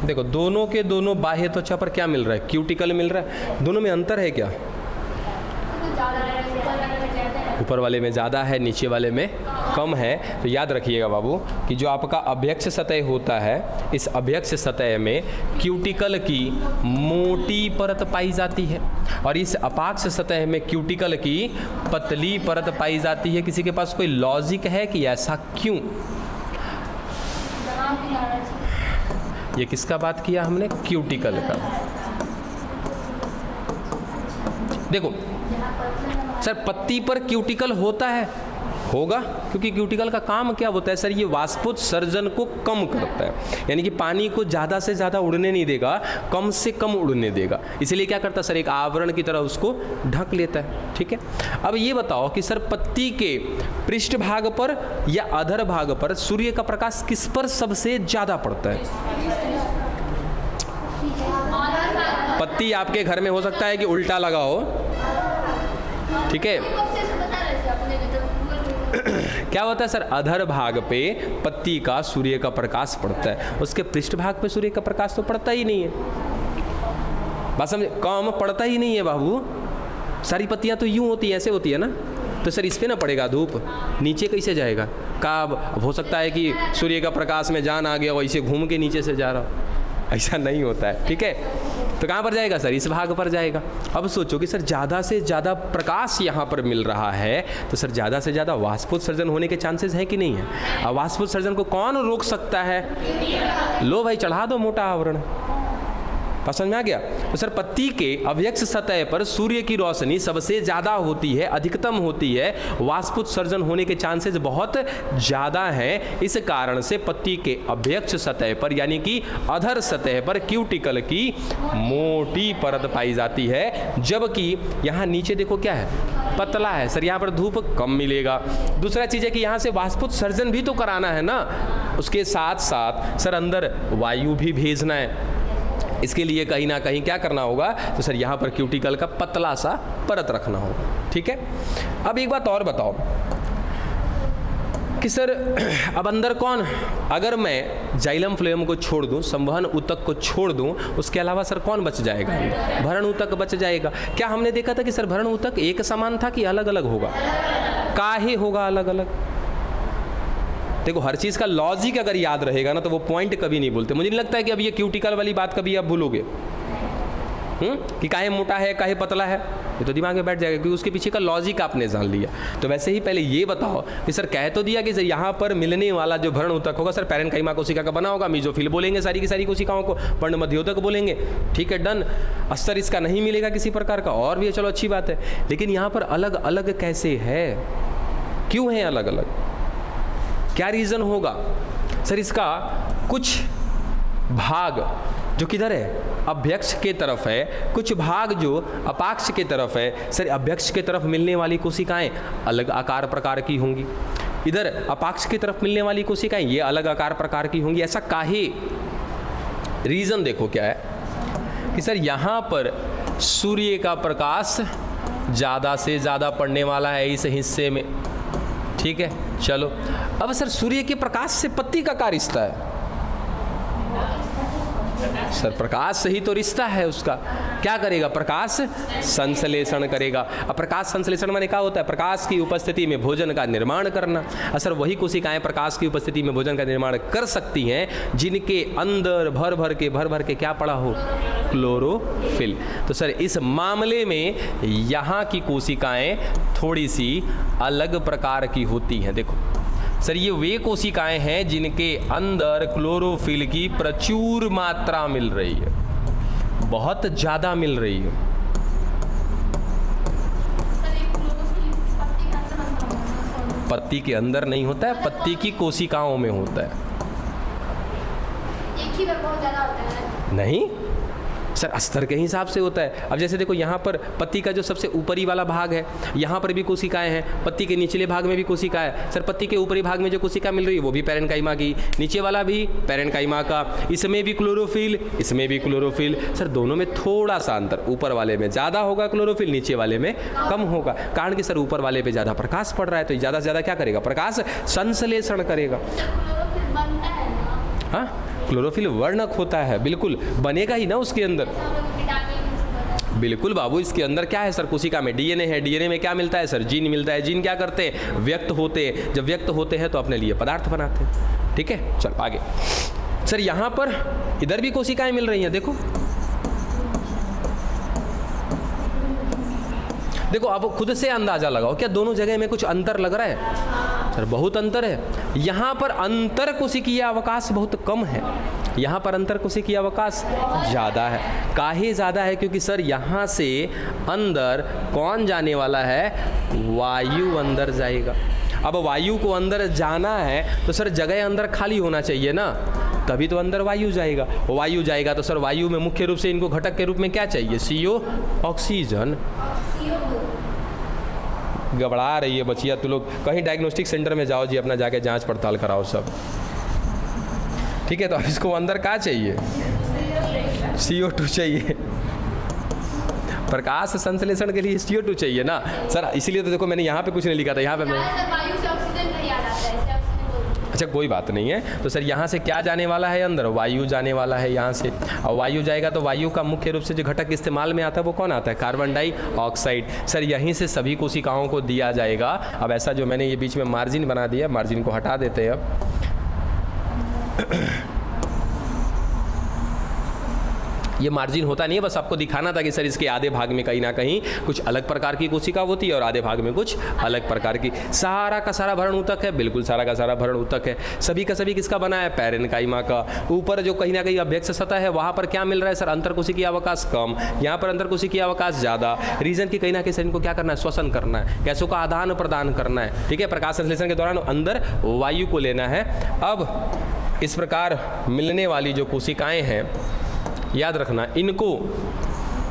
देखो दोनों के दोनों बाह्य त्वचा पर क्या मिल रहा है? क्यूटिकल मिल रहा है। दोनों में अंतर है क्या? ऊपर वाले में ज़्यादा है, नीचे वाले में कम है। तो याद रखिएगा बाबू कि जो आपका अभ्यक्ष सतह होता है, इस अभ्यक्ष सतह में क्यूटिकल की मोटी परत पाई जाती है और इस अपाक्ष सतह में क्यूटिकल की पतली परत पाई जाती है। किसी के पास कोई लॉजिक है कि ऐसा क्यों? ये किसका बात किया हमने? क्यूटिकल का। देखो सर पत्ती पर क्यूटिकल होता है, होगा, क्योंकि क्यूटिकल का काम क्या होता है सर? ये वाष्पोत्सर्जन को कम करता है, यानी कि पानी को ज़्यादा से ज़्यादा उड़ने नहीं देगा, कम से कम उड़ने देगा। इसलिए क्या करता है सर? एक आवरण की तरह उसको ढक लेता है। ठीक है, अब ये बताओ कि सर पत्ती के पृष्ठ भाग पर या अधर भाग पर सूर्य का प्रकाश किस पर सबसे ज़्यादा पड़ता है? पत्ती आपके घर में हो सकता है कि उल्टा लगा हो। ठीक है, क्या होता है सर? अधर भाग पे पत्ती का सूर्य का प्रकाश पड़ता है, उसके पृष्ठ भाग पे सूर्य का प्रकाश तो पड़ता ही नहीं है। बात समझे? कम पड़ता ही नहीं है बाबू। सारी पत्तियां तो यूं होती है, ऐसे होती है ना, तो सर इस पे ना पड़ेगा धूप, नीचे कैसे जाएगा? कब हो सकता है कि सूर्य का प्रकाश में जान आ गया, वैसे घूम के नीचे से जा रहा हो, ऐसा नहीं होता है। ठीक है, तो कहाँ पर जाएगा सर? इस भाग पर जाएगा। अब सोचो कि सर ज़्यादा से ज़्यादा प्रकाश यहाँ पर मिल रहा है, तो सर ज़्यादा से ज़्यादा वाष्पोत्सर्जन होने के चांसेस हैं कि नहीं है? अब वाष्पोत्सर्जन को कौन रोक सकता है? लो भाई चढ़ा दो मोटा आवरण। समझ में आ गया? तो सर पत्ती के अभ्यक्ष सतह पर सूर्य की रोशनी सबसे ज़्यादा होती है, अधिकतम होती है, वाष्पोत्सर्जन होने के चांसेस बहुत ज़्यादा हैं। इस कारण से पत्ती के अभ्यक्ष सतह पर यानी कि अधर सतह पर क्यूटिकल की मोटी परत पाई जाती है, जबकि यहाँ नीचे देखो क्या है? पतला है। सर यहाँ पर धूप कम मिलेगा। दूसरा चीज़ है कि यहाँ से वाष्पोत्सर्जन भी तो कराना है ना, उसके साथ साथ सर अंदर वायु भी भेजना है। इसके लिए कहीं ना कहीं क्या करना होगा? तो सर यहाँ पर क्यूटिकल का पतला सा परत रखना होगा। ठीक है, अब एक बात और बताओ कि सर अब अंदर कौन? अगर मैं जाइलम फ्लोएम को छोड़ दूं, संवहन ऊतक को छोड़ दूं, उसके अलावा सर कौन बच जाएगा? भरण ऊतक बच जाएगा। क्या हमने देखा था कि सर भरण ऊतक एक समान था कि अलग अलग होगा? काहे होगा अलग अलग? देखो हर चीज़ का लॉजिक अगर याद रहेगा ना तो वो पॉइंट कभी नहीं भूलते। मुझे नहीं लगता है कि अब ये क्यूटिकल वाली बात कभी आप भूलोगे कि काहे मोटा है काहे पतला है, ये तो दिमाग में बैठ जाएगा क्योंकि उसके पीछे का लॉजिक आपने जान लिया। तो वैसे ही पहले ये बताओ कि सर कह तो दिया कि सर यहाँ पर मिलने वाला जो भरण ऊतक होगा सर पैरेन्काइमा कोशिका का बना होगा, मीजोफिल बोलेंगे सारी की सारी कोशिकाओं को, पर्णमध्योतक बोलेंगे। ठीक है, डन। अस्तर इसका नहीं मिलेगा किसी प्रकार का, और भी चलो अच्छी बात है। लेकिन यहाँ पर अलग अलग कैसे है? क्यों है अलग अलग? क्या रीज़न होगा? सर इसका कुछ भाग जो किधर है? अभ्यक्ष के तरफ है, कुछ भाग जो अपाक्ष के तरफ है। सर अभ्यक्ष के तरफ मिलने वाली कोशिकाएं अलग आकार प्रकार की होंगी, इधर अपाक्ष की तरफ मिलने वाली कोशिकाएं ये अलग आकार प्रकार की होंगी। ऐसा काहे? रीज़न देखो क्या है कि सर यहाँ पर सूर्य का प्रकाश ज़्यादा से ज़्यादा पड़ने वाला है इस हिस्से में। ठीक है, चलो अब सर सूर्य के प्रकाश से पत्ती का क्या रिश्ता है? सर प्रकाश से ही तो रिश्ता है उसका। क्या करेगा? प्रकाश संश्लेषण करेगा। अब प्रकाश संश्लेषण माने क्या होता है? प्रकाश की उपस्थिति में भोजन का निर्माण करना। सर वही कोशिकाएं प्रकाश की उपस्थिति में भोजन का निर्माण कर सकती हैं जिनके अंदर भर भर के क्या पड़ा हो? क्लोरोफिल। तो सर इस मामले में यहाँ की कोशिकाएं थोड़ी सी अलग प्रकार की होती हैं। देखो सर ये वे कोशिकाएं हैं जिनके अंदर क्लोरोफिल की प्रचुर मात्रा मिल रही है, बहुत ज़्यादा मिल रही है। पत्ती के अंदर नहीं होता है, पत्ती की कोशिकाओं में होता है। एक ही बार बहुत ज़्यादा होता है? नहीं सर, अस्तर के हिसाब से होता है। अब जैसे देखो यहाँ पर पत्ती का जो सबसे ऊपरी वाला भाग है, यहाँ पर भी कोशिकाएं हैं, पत्ती के निचले भाग में भी कोशिका है। सर पत्ती के ऊपरी भाग में जो कोशिका मिल रही है वो भी पैरेन्काइमा की, नीचे वाला भी पैरेन्काइमा का, इसमें भी क्लोरोफिल, इसमें भी क्लोरोफिल। सर दोनों में थोड़ा सा अंतर, ऊपर वाले में ज़्यादा होगा क्लोरोफिल, नीचे वाले में कम होगा। कारण कि सर ऊपर वाले पे ज़्यादा प्रकाश पड़ रहा है तो ज़्यादा से ज़्यादा क्या करेगा? प्रकाश संश्लेषण करेगा। क्लोरोफिल बनता है ना? हाँ क्लोरोफिल वर्णक होता है, बिल्कुल बनेगा ही ना उसके अंदर। बिल्कुल बाबू, इसके अंदर क्या है सर? कोशिका में डीएनए है, डीएनए में क्या मिलता है सर? जीन मिलता है। जीन क्या करते हैं? व्यक्त होते हैं। जब व्यक्त होते हैं तो अपने लिए पदार्थ बनाते हैं। ठीक है, चलो आगे। सर यहाँ पर इधर भी कोशिकाएं मिल रही हैं। देखो देखो, अब खुद से अंदाजा लगाओ, क्या दोनों जगह में कुछ अंतर लग रहा है? सर बहुत अंतर है। यहाँ पर अंतर कोशिकीय अवकाश बहुत कम है, यहाँ पर अंतर कोशिकीय अवकाश ज़्यादा है। काहे ज़्यादा है? क्योंकि सर यहाँ से अंदर कौन जाने वाला है? वायु अंदर जाएगा। अब वायु को अंदर जाना है तो सर जगह अंदर खाली होना चाहिए ना, तभी तो अंदर वायु जाएगा। वायु जाएगा तो सर वायु में मुख्य रूप से इनको घटक के रूप में क्या चाहिए? CO, oxygen. घबरा रही है बचिया, तो लोग कहीं डायग्नोस्टिक सेंटर में जाओ जी, अपना जाके जांच पड़ताल कराओ सब। ठीक है, तो इसको अंदर क्या चाहिए? CO2 चाहिए। प्रकाश संश्लेषण के लिए CO2 चाहिए ना सर, इसीलिए तो देखो मैंने यहाँ पे कुछ नहीं लिखा था, यहाँ पे मैं वायु से ऑक्सीजन नहीं आ जाता है, इससे ऑक्सीजन बोलते हैं। अच्छा कोई बात नहीं है। तो सर यहाँ से क्या जाने वाला है? अंदर वायु जाने वाला है यहाँ से। और वायु जाएगा तो वायु का मुख्य रूप से जो घटक इस्तेमाल में आता है वो कौन आता है? Carbon dioxide. सर यहीं से सभी कोशिकाओं को दिया जाएगा। अब ऐसा जो मैंने ये बीच में मार्जिन बना दिया, मार्जिन को हटा देते हैं अब। ये मार्जिन होता नहीं है, बस आपको दिखाना था कि सर इसके आधे भाग में कहीं ना कहीं कुछ अलग प्रकार की कोशिका होती है और आधे भाग में कुछ अलग प्रकार की। सारा का सारा भरण ऊतक है, बिल्कुल सारा का सारा भरण ऊतक है। सभी का सभी किसका बना है? पैरेन्काइमा का। ऊपर जो कहीं ना कहीं अभ्यक्ष सतह है वहाँ पर क्या मिल रहा है सर? अंतर कोशिकीय अवकाश कम, यहाँ पर अंतर कोशिकीय अवकाश ज़्यादा। रीजन की कहीं ना कहीं सर इनको क्या करना है? श्वसन करना है, गैसों का आदान प्रदान करना है। ठीक है, प्रकाश संश्लेषण के दौरान अंदर वायु को लेना है। अब इस प्रकार मिलने वाली जो कोशिकाएँ हैं, याद रखना इनको,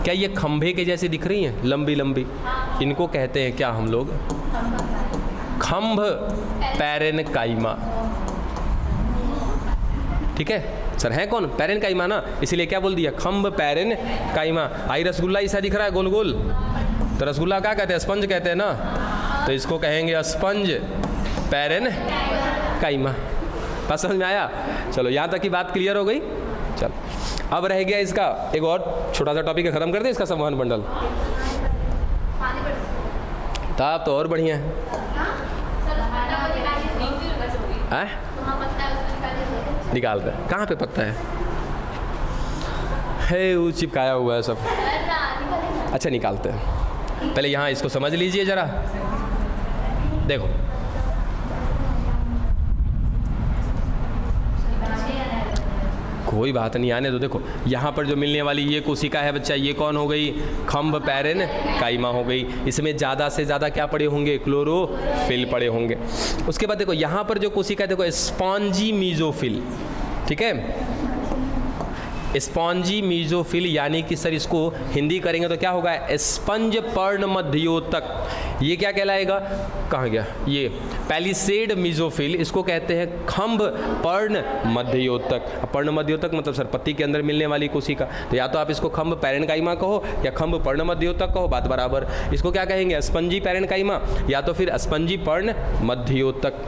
क्या ये खंभे के जैसे दिख रही हैं? लंबी लंबी, इनको कहते हैं क्या हम लोग? खंभ पैरेन्काइमा। ठीक है सर, है कौन? पैरेन्काइमा ना, इसीलिए क्या बोल दिया? खंभ पैरेन्काइमा। आई रसगुल्ला ऐसा दिख रहा है गोल गोल, तो रसगुल्ला क्या कहते हैं? स्पंज कहते हैं ना, तो इसको कहेंगे स्पंज पैरेन्काइमा। बात समझ में आया? चलो यहाँ तक की बात क्लियर हो गई। चल अब रह गया इसका एक और छोटा सा टॉपिक है, खत्म कर दें इसका संवहन बंडल। तब तो और बढ़िया है। निकाल दे, कहाँ पे पकता है? वो चिपकाया हुआ है सब। अच्छा निकालते हैं, पहले यहाँ इसको समझ लीजिए जरा। देखो कोई बात नहीं, आने दो। देखो यहाँ पर जो मिलने वाली ये कोशिका है बच्चा, ये कौन हो गई? खंभ पैरेन्काइमा हो गई। इसमें ज़्यादा से ज़्यादा क्या पड़े होंगे? क्लोरोफिल पड़े होंगे। उसके बाद देखो यहाँ पर जो कोशिका है, देखो स्पॉन्जी मीजोफिल। ठीक है, स्पॉन्जी मीजोफिल यानी कि सर इसको हिंदी करेंगे तो क्या होगा? स्पंज पर्ण मध्योतक। ये क्या कहलाएगा? कहाँ गया ये? पैलिसेड मीजोफिल, इसको कहते हैं खंभ पर्ण मध्योतक। पर्ण मध्योतक मतलब सर पत्ती के अंदर मिलने वाली कोशिका, तो या तो आप इसको खंभ पैरेन्काइमा कहो या खंभ पर्ण मध्योतक कहो, बात बराबर। इसको क्या कहेंगे? स्पंजी पैरेन्काइमा या तो फिर स्पंजी पर्ण मध्योतक।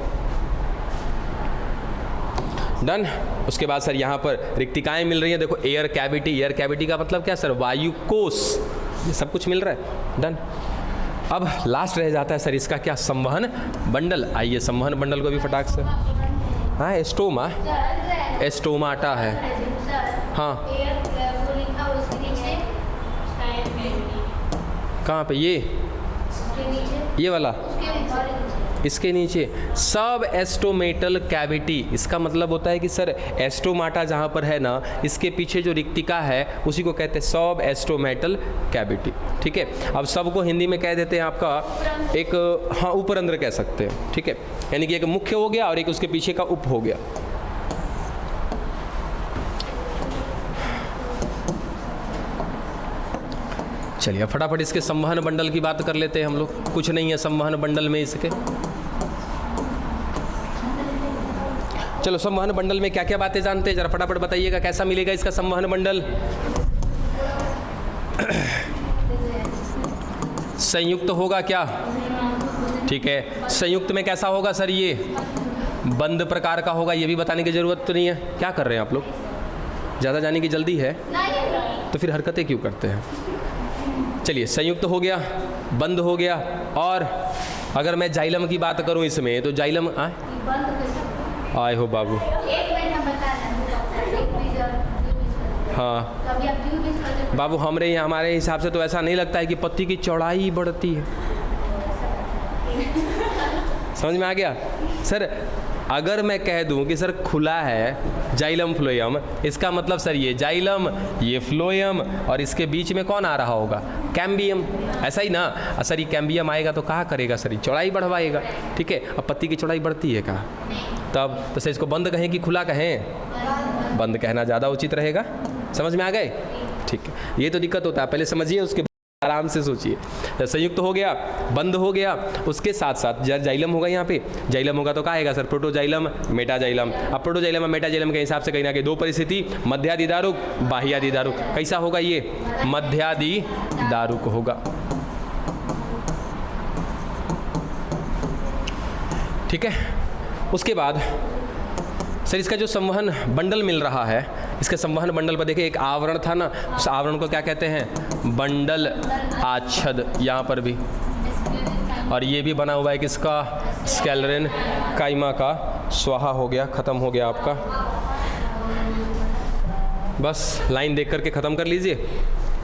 डन। उसके बाद सर यहाँ पर रिक्तिकाएँ मिल रही हैं, देखो एयर कैविटी, एयर कैविटी का मतलब क्या सर, वायु कोष, ये सब कुछ मिल रहा है। डन। अब लास्ट रह जाता है सर इसका क्या, संवहन बंडल। आइए संवहन बंडल को भी फटाक से, हाँ एस्टोमा, एस्टोमाटा है, हाँ कहाँ पे, ये वाला, इसके नीचे सब एस्टोमेटल कैविटी। इसका मतलब होता है कि सर एस्टोमाटा जहाँ पर है ना, इसके पीछे जो रिक्तिका है उसी को कहते हैं सब एस्टोमेटल कैविटी। ठीक है, अब सबको हिंदी में कह देते हैं आपका एक, हाँ उपरंध्र कह सकते हैं। ठीक है, यानी कि एक मुख्य हो गया और एक उसके पीछे का उप हो गया। चलिए फटाफट इसके संवहन बंडल की बात कर लेते हैं हम लोग। कुछ नहीं है संवहन बंडल में इसके। चलो संवहन बंडल में क्या क्या बातें जानते हैं, जरा फटाफट बताइएगा, कैसा मिलेगा इसका संवहन बंडल। संयुक्त होगा क्या, ठीक है, संयुक्त में कैसा होगा सर, ये बंद प्रकार का होगा, ये भी बताने की जरूरत तो नहीं है। क्या कर रहे हैं आप लोग, ज़्यादा जाने की जल्दी है तो फिर हरकतें क्यों करते हैं। चलिए संयुक्त हो गया, बंद हो गया, और अगर मैं जाइलम की बात करूं इसमें तो जाइलम आए हो बाबू, हाँ बाबू, हमारे हिसाब से तो ऐसा नहीं लगता है कि पत्ती की चौड़ाई बढ़ती है। समझ में आ गया सर। अगर मैं कह दूं कि सर खुला है जाइलम फ्लोएम, इसका मतलब सर ये जाइलम, ये फ्लोएम, और इसके बीच में कौन आ रहा होगा, कैम्बियम। ऐसा ही ना सर, ये कैम्बियम आएगा तो कहाँ करेगा सर, चौड़ाई बढ़वाएगा। ठीक है, अब पत्ती की चौड़ाई बढ़ती है कहाँ, तब तो सर इसको बंद कहें कि खुला कहें, बंद कहना ज़्यादा उचित रहेगा। समझ में आ गए, ठीक है, ये तो दिक्कत होता है, पहले समझिए उसके आराम से सोचिए। संयुक्त हो गया, बंद हो गया, उसके साथ साथ जाइलम होगा। यहाँ पे जाइलम होगा तो क्या आएगा सर, प्रोटोजाइलम, मेटाजाइलम। अब प्रोटोजाइलम और मेटाजाइलम के हिसाब से कहीं ना कहीं दो परिस्थिति, मध्यादि दारुक, बाह्यादि दारुक। कैसा होगा ये, मध्यादि दारुक होगा। ठीक है, उसके बाद सर इसका जो संवहन बंडल मिल रहा है, इसके संवहन बंडल पर देखिए एक आवरण था ना, उस आवरण को क्या कहते हैं, बंडल आच्छद, यहाँ पर भी। और ये भी बना हुआ है किसका, स्केलरेन काइमा का। स्वाहा हो गया, ख़त्म हो गया आपका। बस लाइन देख करके ख़त्म कर लीजिए।